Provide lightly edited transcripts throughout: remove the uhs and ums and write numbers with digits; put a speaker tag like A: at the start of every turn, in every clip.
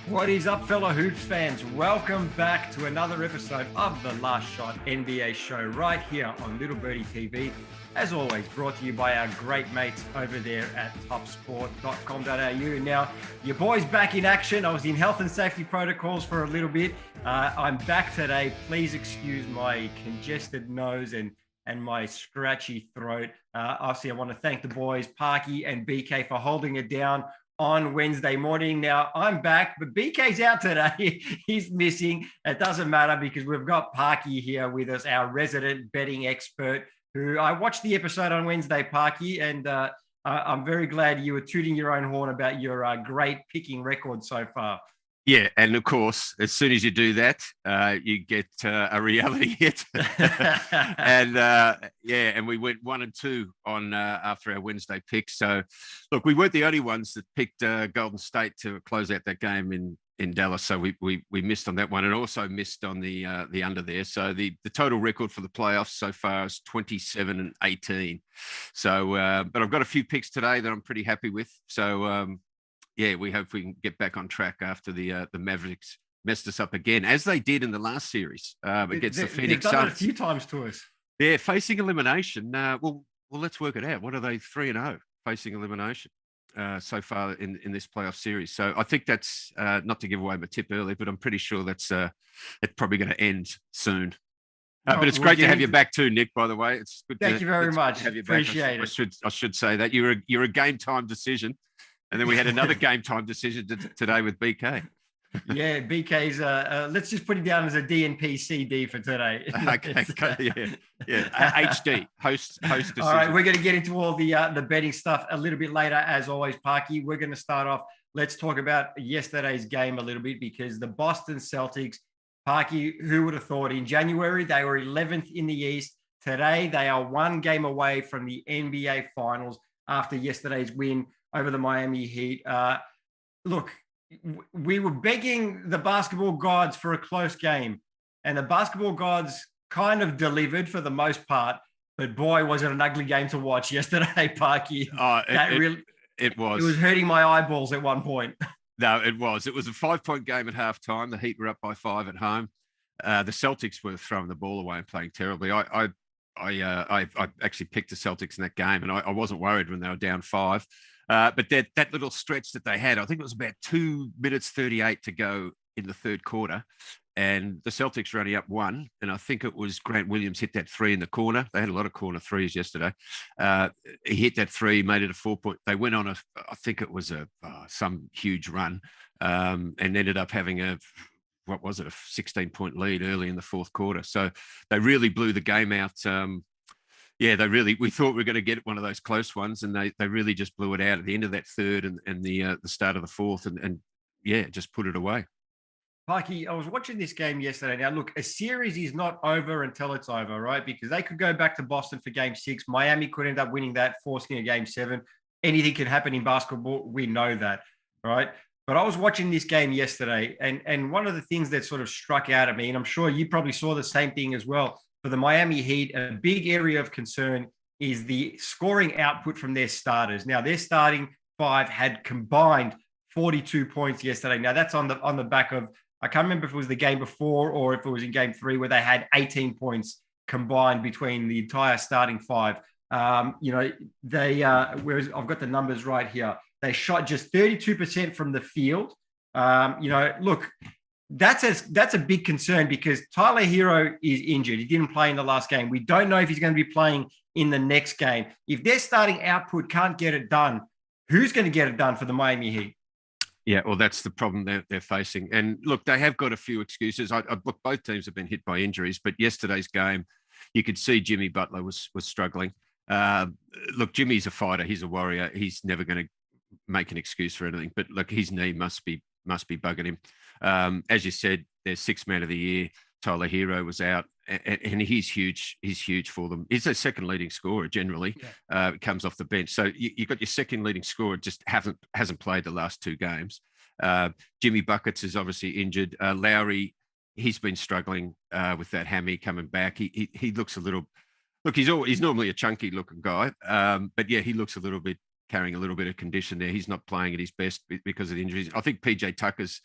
A: What is up, fellow Hoops fans? Welcome back to another episode of the Last Shot NBA show right here on Little Birdie TV. As always, brought to you by our great mates over there at topsport.com.au. Now, your boy's back in action. I was in health and safety protocols for a little bit. I'm back today. Please excuse my congested nose and my scratchy throat. Obviously, I want to thank the boys, Parky and BK, for holding it down on Wednesday morning. Now I'm back, but BK's out today. He's missing. It doesn't matter because we've got Parky here with us, our resident betting expert, who I watched the episode on Wednesday, Parky, and I'm very glad you were tooting your own horn about your great picking record so far.
B: Yeah, and of course, as soon as you do that, you get a reality hit. And we went 1 and 2 on after our Wednesday pick. So, look, we weren't the only ones that picked Golden State to close out that game in Dallas. So we missed on that one, and also missed on the under there. So the total record for the playoffs so far is 27 and 18. So, but I've got a few picks today that I'm pretty happy with. So. Yeah, we hope we can get back on track after the Mavericks messed us up again, as they did in the last series against the Phoenix Suns.
A: They've done it a few times to us.
B: Yeah, facing elimination. Well, let's work it out. What are they 3-0 facing elimination so far in this playoff series? So I think that's not to give away my tip early, but I'm pretty sure that's it's probably going to end soon. But it's great to have you back too, Nick. By the way, it's good.
A: Thank you very much.
B: Have you back.
A: Appreciate it.
B: I should say that you're a game time decision. And then we had another game time decision today with BK.
A: Yeah, BK's. Let's just put it down as a DNP CD for today.
B: Okay, yeah. HD host decision.
A: All right, we're going to get into all the betting stuff a little bit later. As always, Parky, we're going to start off. Let's talk about yesterday's game a little bit, because the Boston Celtics, Parky, who would have thought in January they were 11th in the East. Today they are one game away from the NBA Finals after yesterday's win over the Miami Heat. Look, we were begging the basketball gods for a close game, and the basketball gods kind of delivered for the most part, but boy, was it an ugly game to watch yesterday, Parky.
B: It was.
A: It was hurting my eyeballs at one point.
B: No, it was. It was a 5-point game at halftime. The Heat were up by 5 at home. The Celtics were throwing the ball away and playing terribly. I actually picked the Celtics in that game, and I wasn't worried when they were down 5. But that little stretch that they had, I think it was about 2 minutes 38 to go in the third quarter, and the Celtics were only up 1. And I think it was Grant Williams hit that 3 in the corner. They had a lot of corner threes yesterday. He hit that 3, made it a 4-point. They went on I think it was some huge run, and ended up having a 16-point lead early in the fourth quarter. So they really blew the game out. We thought we were going to get one of those close ones, and they really just blew it out at the end of that third and the start of the fourth, and just put it away.
A: Parky, I was watching this game yesterday. Now, look, a series is not over until it's over, right? Because they could go back to Boston for game 6. Miami could end up winning that, forcing a game 7. Anything can happen in basketball. We know that, right? But I was watching this game yesterday, and one of the things that sort of struck out at me, and I'm sure you probably saw the same thing as well, for the Miami Heat, a big area of concern is the scoring output from their starters. Now, their starting 5 had combined 42 points yesterday. Now, that's on the back of, I can't remember if it was the game before or if it was in game 3 where they had 18 points combined between the entire starting 5. Whereas I've got the numbers right here. They shot just 32% from the field. Look, that's a big concern because Tyler Hero is injured. He didn't play in the last game. We don't know if he's going to be playing in the next game. If their starting output can't get it done, who's going to get it done for the Miami Heat?
B: Yeah, well, that's the problem they're facing. And look, they have got a few excuses. Look, both teams have been hit by injuries, but yesterday's game, you could see Jimmy Butler was struggling. Look, Jimmy's a fighter. He's a warrior. He's never going to make an excuse for anything. But look, his knee must be bugging him. As you said, their sixth man of the year, Tyler Hero, was out, and he's huge. He's huge for them. He's their second leading scorer generally. Yeah. Comes off the bench. So you got your second leading scorer, just hasn't played the last two games. Jimmy Buckets is obviously injured. Lowry he's been struggling with that hammy coming back. He looks a little. Look, he's normally a chunky looking guy, but yeah, he looks a little bit carrying a little bit of condition there. He's not playing at his best because of the injuries. I think PJ Tucker's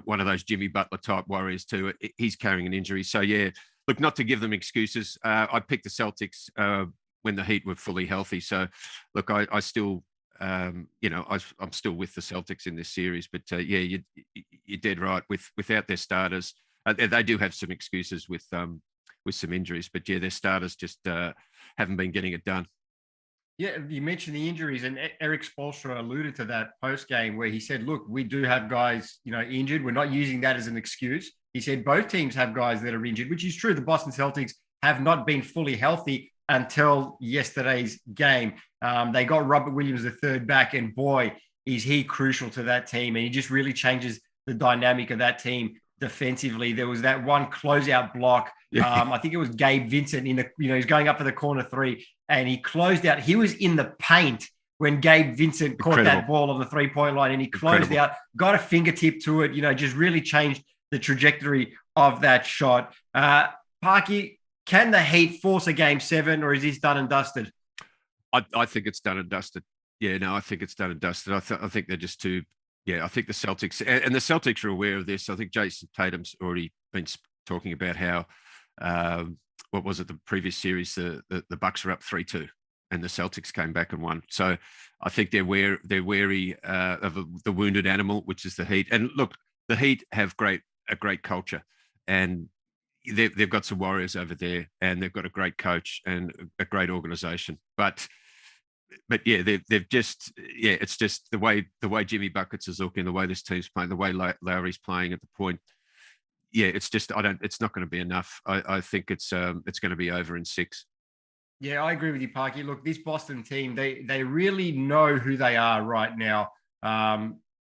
B: one of those Jimmy Butler type warriors too. He's carrying an injury. So yeah, look, not to give them excuses. I picked the Celtics when the Heat were fully healthy. So look, I still, I'm still with the Celtics in this series. But yeah, you're dead right. Without their starters, they do have some excuses with some injuries. But yeah, their starters just haven't been getting it done.
A: Yeah, you mentioned the injuries, and Eric Spoelstra alluded to that post game where he said, "Look, we do have guys, injured. We're not using that as an excuse." He said both teams have guys that are injured, which is true. The Boston Celtics have not been fully healthy until yesterday's game. They got Robert Williams, the third back, and boy, is he crucial to that team, and he just really changes the dynamic of that team defensively. There was that one closeout block. I think it was Gabe Vincent he's going up for the corner three, and he closed out. He was in the paint when Gabe Vincent caught that ball on the 3-point line, and he closed out, got a fingertip to it, just really changed the trajectory of that shot. Parky, can the Heat force a game 7, or is this done and dusted?
B: I think it's done and dusted. Yeah, no, I think it's done and dusted. I think they're just too. Yeah, I think the Celtics, and the Celtics are aware of this. I think Jason Tatum's already been talking about how, what was it, the previous series, the Bucks are up 3-2 and the Celtics came back and won. So I think they're wary of the wounded animal, which is the Heat. And look, the Heat have a great culture, and they've got some warriors over there, and they've got a great coach and a great organization. But yeah, they've just, it's just the way Jimmy Buckets is looking, the way this team's playing, the way Lowry's playing at the point. Yeah, it's just it's not going to be enough. I think it's going to be over in 6.
A: Yeah, I agree with you, Parky. Look, this Boston team, they really know who they are right now.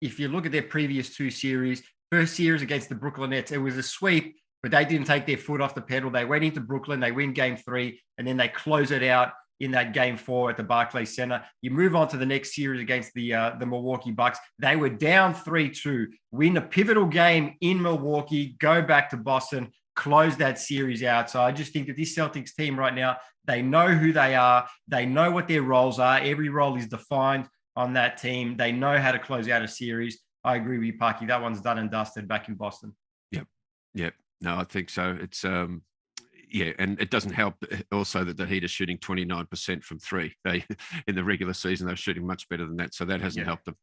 A: If you look at their previous 2 series, first series against the Brooklyn Nets, it was a sweep, but they didn't take their foot off the pedal. They went into Brooklyn, they win game 3, and then they close it out in that game 4 at the Barclays Center. You move on to the next series against the Milwaukee Bucks. They were down 3-2, win a pivotal game in Milwaukee, go back to Boston, close that series out. So I just think that this Celtics team right now, they know who they are. They know what their roles are. Every role is defined on that team. They know how to close out a series. I agree with you, Parky. That one's done and dusted back in Boston.
B: Yep. No, I think so. It's yeah, and it doesn't help also that the Heat are shooting 29% from 3. They in the regular season they're shooting much better than that, so that hasn't helped them.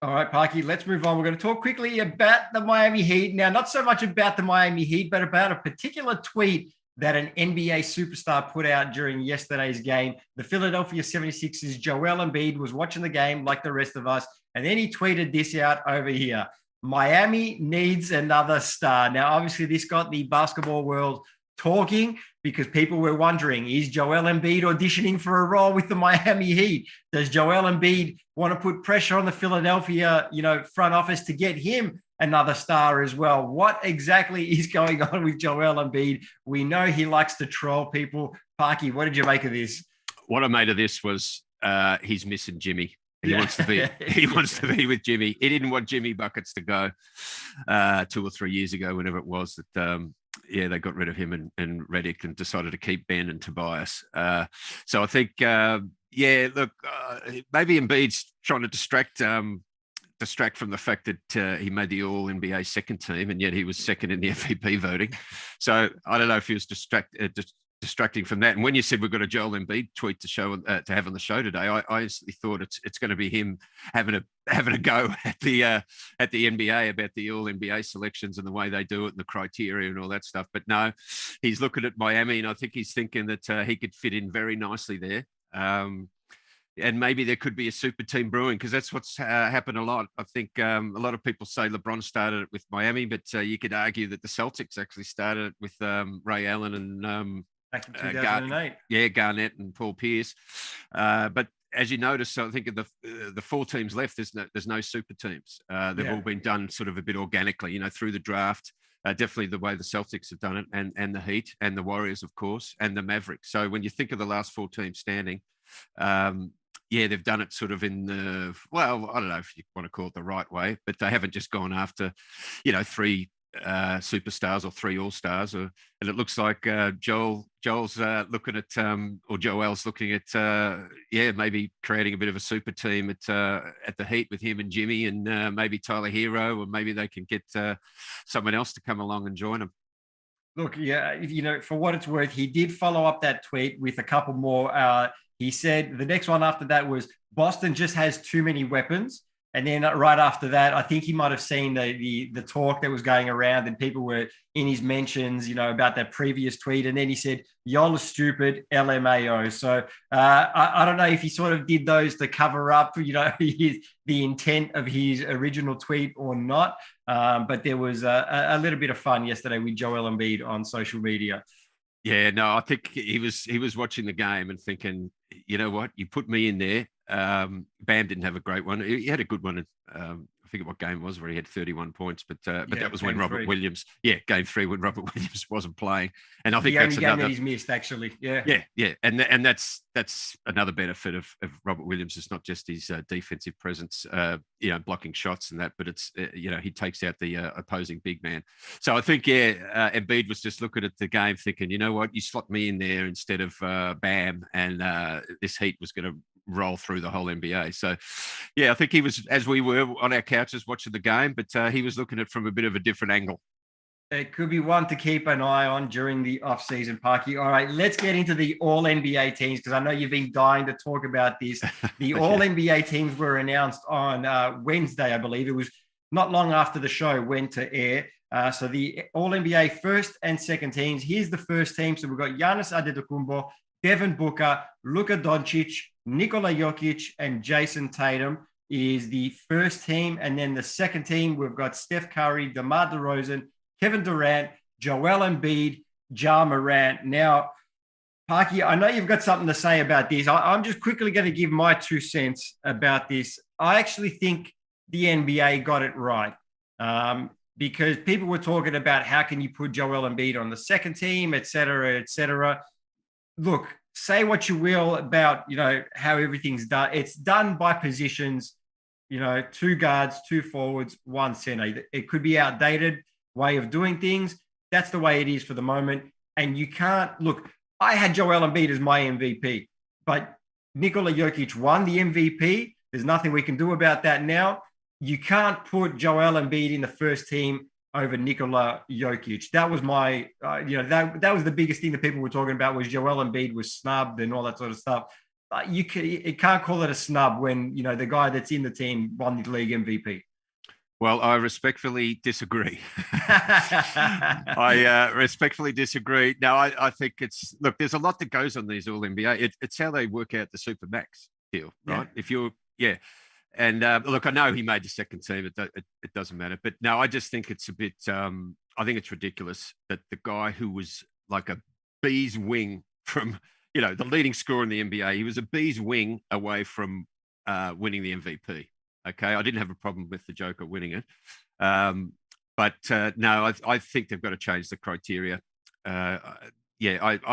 A: All right, Parky, let's move on. We're going to talk quickly about the Miami Heat. Now, not so much about the Miami Heat, but about a particular tweet that an NBA superstar put out during yesterday's game. The Philadelphia 76ers, Joel Embiid, was watching the game like the rest of us, and then he tweeted this out over here. Miami needs another star. Now, obviously, this got the basketball world talking because people were wondering, is Joel Embiid auditioning for a role with the Miami Heat? Does Joel Embiid want to put pressure on the Philadelphia, front office to get him another star as well? What exactly is going on with Joel Embiid? We know he likes to troll people. Parky, what did you make of this?
B: What I made of this was he's missing Jimmy. He wants to be. He wants to be with Jimmy. He didn't want Jimmy Buckets to go 2 or 3 years ago, whenever it was that. They got rid of him and Redick and decided to keep Ben and Tobias. So I think, look, maybe Embiid's trying to distract from the fact that he made the All NBA second team, and yet he was second in the MVP voting. So I don't know if he was distracting from that. And when you said we've got a Joel Embiid tweet to show to have on the show today, I instantly thought it's going to be him having a go at the NBA about the All NBA selections and the way they do it and the criteria and all that stuff. But no, he's looking at Miami, and I think he's thinking that he could fit in very nicely there. And maybe there could be a super team brewing, because that's what's happened a lot. I think a lot of people say LeBron started it with Miami, but you could argue that the Celtics actually started it with Ray Allen and
A: back in 2008.
B: Garnett and Paul Pierce. But as you notice, I think of the 4 teams left, there's no super teams. They've all been done sort of a bit organically, through the draft. Definitely the way the Celtics have done it, and the Heat and the Warriors, of course, and the Mavericks. So when you think of the last 4 teams standing, they've done it sort of in the, well, I don't know if you want to call it the right way, but they haven't just gone after, 3 superstars or 3 all-stars, and it looks like Joel's looking at or Joel's looking at maybe creating a bit of a super team at the Heat with him and Jimmy and maybe Tyler Hero, or maybe they can get someone else to come along and join them.
A: Look, yeah, for what it's worth, he did follow up that tweet with a couple more. He said the next one after that was Boston just has too many weapons. And then right after that, I think he might have seen the talk that was going around, and people were in his mentions, about that previous tweet. And then he said, "Y'all are stupid, LMAO." So I don't know if he sort of did those to cover up, the intent of his original tweet or not. But there was a little bit of fun yesterday with Joel Embiid on social media.
B: Yeah, no, I think he was watching the game and thinking, you know what, you put me in there. Bam didn't have a great one. He had a good one. I forget what game it was where he had 31 points, but that was when Robert Williams, game 3 when Robert Williams wasn't playing. And I think that's
A: game that he's missed, actually.
B: Yeah. And that's another benefit of Robert Williams. It's not just his defensive presence, blocking shots and that, but it's he takes out the opposing big man. So I think Embiid was just looking at the game, thinking, you know what, you slot me in there instead of Bam, and this Heat was going to roll through the whole NBA. So, I think he was, as we were on our couches watching the game, but he was looking at it from a bit of a different angle.
A: It could be one to keep an eye on during the off-season, Parky. All right, let's get into the All-NBA teams, because I know you've been dying to talk about this. The All-NBA teams were announced on Wednesday, I believe. It was not long after the show went to air. So the All-NBA first and second teams. Here's the first team. So we've got Giannis Antetokounmpo, Devin Booker, Luka Doncic, Nikola Jokic, and Jason Tatum is the first team. And then the second team, we've got Steph Curry, DeMar DeRozan, Kevin Durant, Joel Embiid, Ja Morant. Now, Parky, I know you've got something to say about this. I'm just quickly going to give my 2 cents about this. I actually think the NBA got it right, because people were talking about how can you put Joel Embiid on the second team, et cetera, et cetera. Look, say what you will about, how everything's done. It's done by positions, 2 guards, 2 forwards, 1 center. It could be outdated way of doing things. That's the way it is for the moment. And you can't look, I had Joel Embiid as my MVP, but Nikola Jokic won the MVP. There's nothing we can do about that now. You can't put Joel Embiid in the first team over Nikola Jokic. That was my, that was the biggest thing that people were talking about, was Joel Embiid was snubbed and all that sort of stuff. You can't call it a snub when, the guy that's in the team won the league MVP.
B: Well, I respectfully disagree. I respectfully disagree. No, I think there's a lot that goes on these All-NBA. It's how they work out the Supermax deal, right? Yeah. And look, I know he made the second team. It doesn't matter. But no, I just think it's a bit, I think it's ridiculous that the guy who was like a bee's wing from, the leading scorer in the NBA, he was a bee's wing away from winning the MVP. Okay, I didn't have a problem with the Joker winning it. But no, I think they've got to change the criteria. I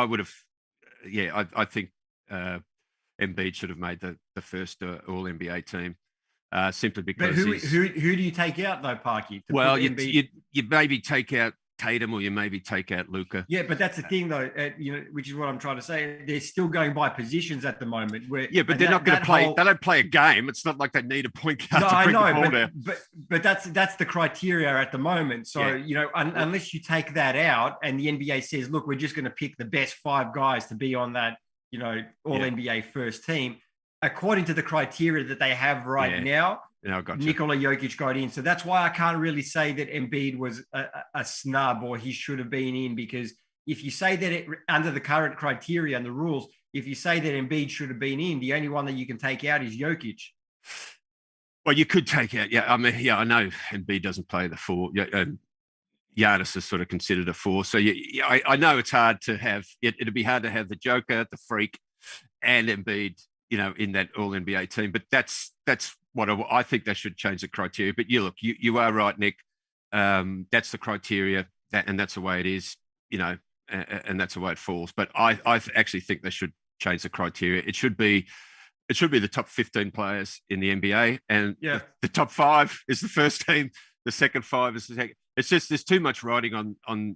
B: would have, I think Embiid should have made the first All-NBA team. Simply because.
A: But who do you take out though, Parky?
B: Well, you maybe take out Tatum, or you maybe take out Luka.
A: Yeah, but that's the thing though, which is what I'm trying to say. They're still going by positions at the moment.
B: But they're not going to play. They don't play a game. It's not like they need a point guard to bring the ball down.
A: But that's the criteria at the moment. So unless you take that out, and the NBA says, look, we're just going to pick the best 5 guys to be on that, All-NBA first team. According to the criteria that they have right now, Nikola Jokic got in. So that's why I can't really say that Embiid was a snub or he should have been in, because if you say that under the current criteria and the rules, if you say that Embiid should have been in, the only one that you can take out is Jokic.
B: Well, you could take out, I know Embiid doesn't play the 4. Giannis is sort of considered a 4. So I know it's hard to have, it'd be hard to have the Joker, the Freak, and Embiid, in that All-NBA team. But that's what I think they should change the criteria. But you are right, Nick. That's the criteria, and that's the way it is, and that's the way it falls. But I actually think they should change the criteria. It should be the top 15 players in the NBA, and the top 5 is the first team. The second 5 is the second. It's just there's too much riding on on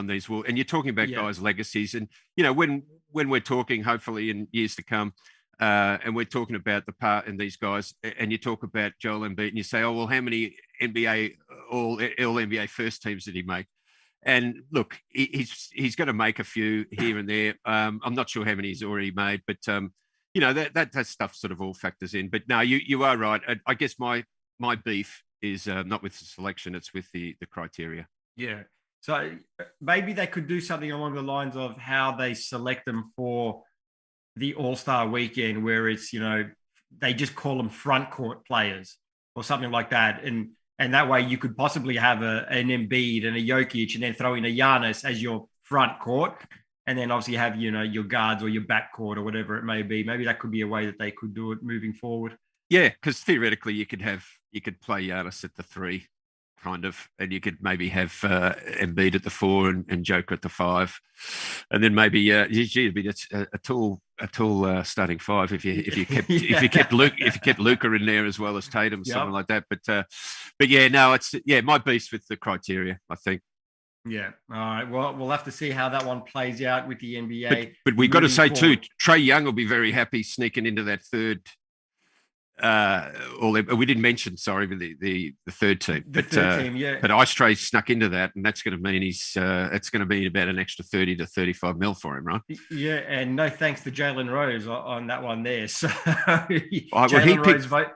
B: these. And you're talking about guys' legacies, and when we're talking, hopefully in years to come, and we're talking about the part in these guys, and you talk about Joel Embiid, and you say, oh well, how many NBA all NBA first teams did he make? And look, he's going to make a few here and there. I'm not sure how many he's already made, but that stuff sort of all factors in. But no, you are right. I guess my beef is not with the selection; it's with the criteria.
A: Yeah. So maybe they could do something along the lines of how they select them for the All-Star weekend, where it's they just call them front court players or something like that, and that way you could possibly have an Embiid and a Jokic, and then throw in a Giannis as your front court, and then obviously have your guards or your back court or whatever it may be. Maybe that could be a way that they could do it moving forward.
B: Yeah, because theoretically you could play Giannis at the 3, kind of, and you could maybe have Embiid at the 4 and Joker at the 5, and then maybe it'd be a tall starting 5 if you kept Luka in there as well as Tatum, something like that. But yeah, no, it's my beast with the criteria, I think.
A: Yeah. All right. Well, we'll have to see how that one plays out with the NBA.
B: But we've got to say too, Trae Young will be very happy sneaking into that third. We didn't mention, the third team.
A: The third team, yeah.
B: But Ice Trae snuck into that, and that's going to mean it's going to be about an extra 30 to 35 mil for him, right?
A: Yeah, and no thanks to Jalen Rose on that one there. So
B: he picked for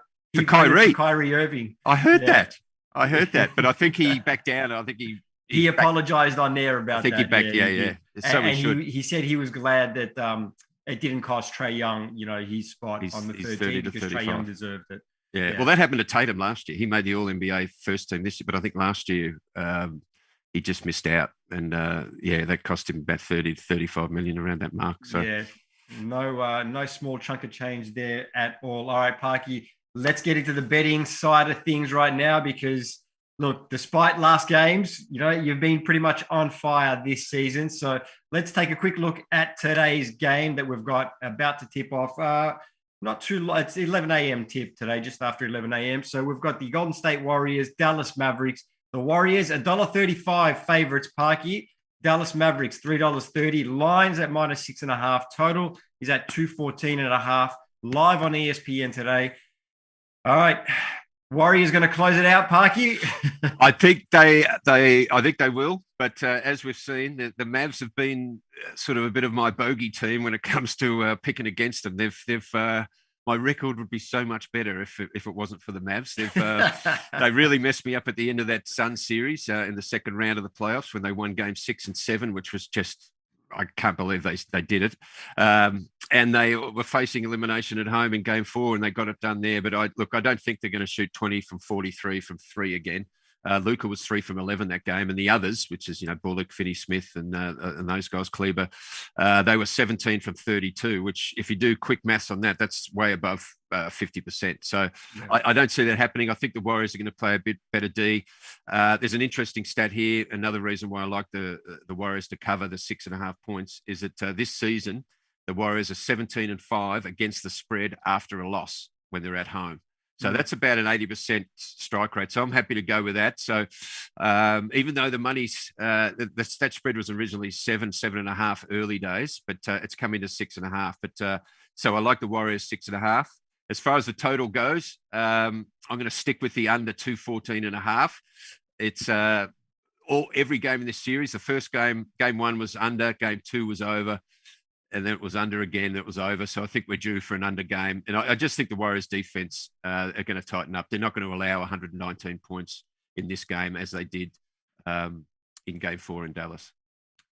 B: Kyrie.
A: Kyrie Irving.
B: I heard that, but I think he backed down. I think
A: he apologized on there about that.
B: I think he backed, yeah. So
A: he said he was glad that it didn't cost Trae Young, his spot on the third team, because Trae Young deserved it.
B: Yeah. Well, that happened to Tatum last year. He made the All-NBA first team this year, but I think last year he just missed out. And, that cost him about 30 to 35 million, around that mark. So
A: yeah, no small chunk of change there at all. All right, Parky, let's get into the betting side of things right now, because look, despite last games, you've been pretty much on fire this season. So let's take a quick look at today's game that we've got about to tip off. Not too long. It's 11 a.m. tip today, just after 11 a.m. So we've got the Golden State Warriors, Dallas Mavericks. The Warriors, $1.35 favorites, Parky. Dallas Mavericks, $3.30. Lines at -6.5. Total is at 214.5. Live on ESPN today. All right. Warriors going to close it out, Parky?
B: I think they will. But as we've seen, the Mavs have been sort of a bit of my bogey team when it comes to picking against them. My record would be so much better if it wasn't for the Mavs. They really messed me up at the end of that Suns series in the second round of the playoffs when they won Game 6 and 7, which was just, I can't believe they did it. And they were facing elimination at home in Game 4, and they got it done there. But I don't think they're going to shoot 20 from 43 from 3 again. Luka was 3 from 11 that game, and the others, which is Bullock, Finney-Smith, and those guys, Kleber, they were 17 from 32. Which, if you do quick maths on that, that's way above 50%. So yeah. I don't see that happening. I think the Warriors are going to play a bit better D. There's an interesting stat here. Another reason why I like the Warriors to cover the 6.5 points is that this season the Warriors are 17-5 against the spread after a loss when they're at home. So that's about an 80% strike rate. So I'm happy to go with that. So even though the money's, the stat spread was originally 7.5 early days, but it's come into 6.5. But so I like the Warriors 6.5. As far as the total goes, I'm going to stick with the under 214.5. It's every game in this series. The first game 1 was under, Game 2 was over. And then it was under again, it was over. So I think we're due for an under game. And I just think the Warriors defense are going to tighten up. They're not going to allow 119 points in this game as they did in Game 4 in Dallas.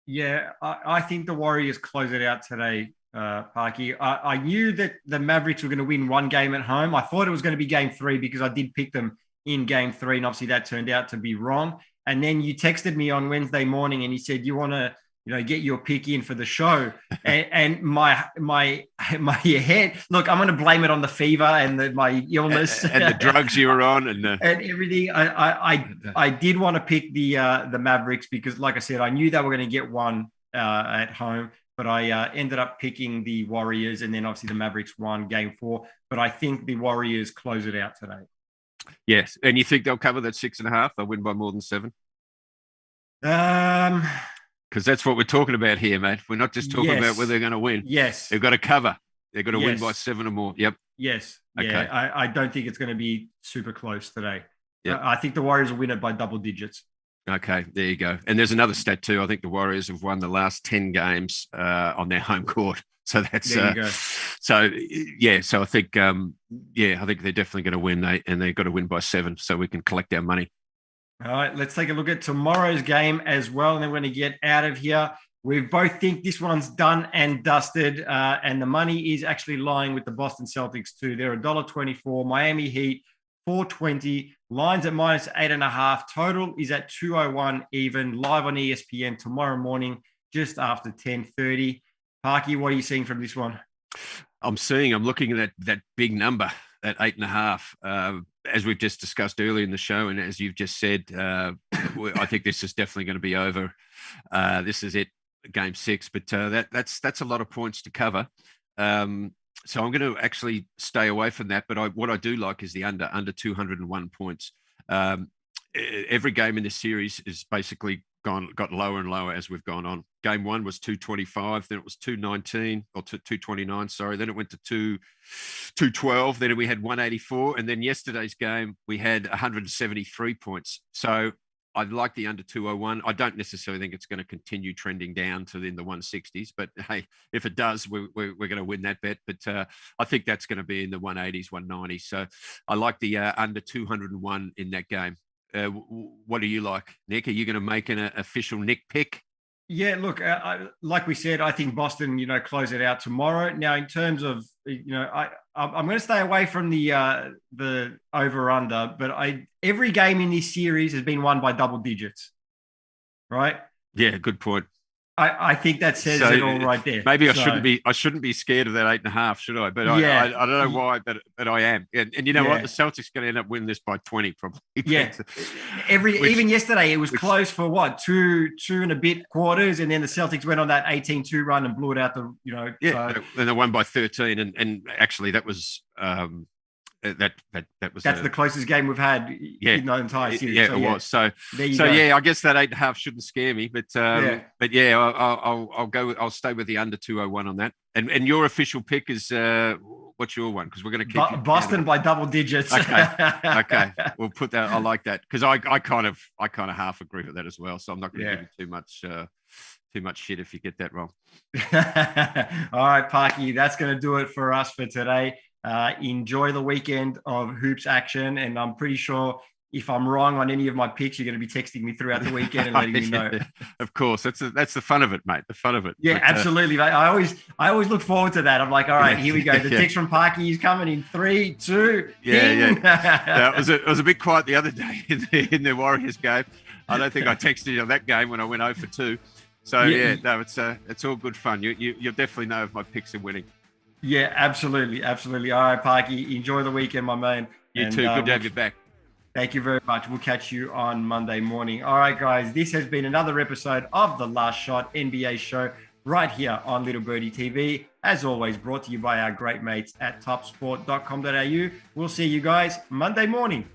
A: Yeah, I think the Warriors close it out today, Parky. I knew that the Mavericks were going to win one game at home. I thought it was going to be Game 3 because I did pick them in Game 3. And obviously that turned out to be wrong. And then you texted me on Wednesday morning and you said, you want to, get your pick in for the show. And my head, look, I'm going to blame it on the fever and my illness.
B: And the drugs you were on. And
A: everything. I did want to pick the Mavericks because, like I said, I knew they were going to get one at home. But I ended up picking the Warriors, and then obviously the Mavericks won Game 4. But I think the Warriors close it out today.
B: Yes. And you think they'll cover that 6.5? They'll win by more than 7? Because that's what we're talking about here, mate. We're not just talking about whether they're going to win.
A: Yes.
B: They've got to cover. They've got to win by 7 or more. Yep.
A: Yes.
B: Okay.
A: Yeah. I don't think it's going to be super close today.
B: Yep.
A: I think the Warriors will win it by double digits.
B: Okay, there you go. And there's another stat too. I think the Warriors have won the last 10 games on their home court. So that's
A: there you go.
B: So yeah. So I think I think they're definitely going to win. And they've got to win by 7 so we can collect our money.
A: All right, let's take a look at tomorrow's game as well, and then we're going to get out of here. We both think this one's done and dusted, and the money is actually lying with the Boston Celtics too. They're $1.24. Miami Heat, 420. Lines at -8.5. Total is at 201 even. Live on ESPN tomorrow morning, just after 10:30. Parky, what are you seeing from this one?
B: I'm looking at that big number at 8.5. As we've just discussed earlier in the show, and as you've just said, I think this is definitely going to be over. This is it, game 6, but that's a lot of points to cover. So I'm going to actually stay away from that. But what I do like is the under 201 points. Every game in this series is basically got lower and lower as we've gone on. Game 1 was 225, then it was 219 or 229. Sorry, then it went to 212. Then we had 184, and then yesterday's game we had 173 points. So I like the under 201. I don't necessarily think it's going to continue trending down to in the 160s, but hey, if it does, we're going to win that bet. But I think that's going to be in the 180s, 190s. So I like the under 201 in that game. What do you like, Nick? Are you going to make an official Nick pick?
A: Yeah, look, like we said, I think Boston, close it out tomorrow. Now, in terms of, I'm going to stay away from the over/under, but every game in this series has been won by double digits, right?
B: Yeah, good point.
A: I think that says it all right there.
B: Maybe I shouldn't be scared of that 8.5, should I? But I don't know why, but I am. And you know what? The Celtics are going to end up winning this by 20 probably.
A: Yeah. Even yesterday it was close for what, two and a bit quarters, and then the Celtics went on that 18-2 run and blew it out the.
B: Then they won by 13, and actually that was. That's
A: the closest game we've had in the entire series.
B: Yeah, it was. So I guess that 8.5 shouldn't scare me, but I'll stay with the under 201 on that. And your official pick is what's your one? Because we're going to keep
A: Boston by double digits.
B: Okay, we'll put that. I like that because I kind of half agree with that as well. So I'm not going to give you too much shit if you get that wrong.
A: All right, Parky, that's going to do it for us for today. Enjoy the weekend of hoops action, and I'm pretty sure if I'm wrong on any of my picks, you're going to be texting me throughout the weekend and letting me know.
B: Of course, that's the fun of it, mate. The fun of it.
A: Yeah, absolutely, mate. I always look forward to that. I'm like, all right, here we go. The text from Parky is coming in 3, 2.
B: Yeah. It was a bit quiet the other day in the Warriors game. I don't think I texted you on that game when I went 0 for 2. So it's all good fun. You'll definitely know if my picks are winning.
A: Yeah, absolutely. All right, Parky, enjoy the weekend, my man.
B: You too. Good to have you back.
A: Thank you very much. We'll catch you on Monday morning. All right, guys, this has been another episode of The Last Shot NBA show right here on Little Birdie TV. As always, brought to you by our great mates at topsport.com.au. We'll see you guys Monday morning.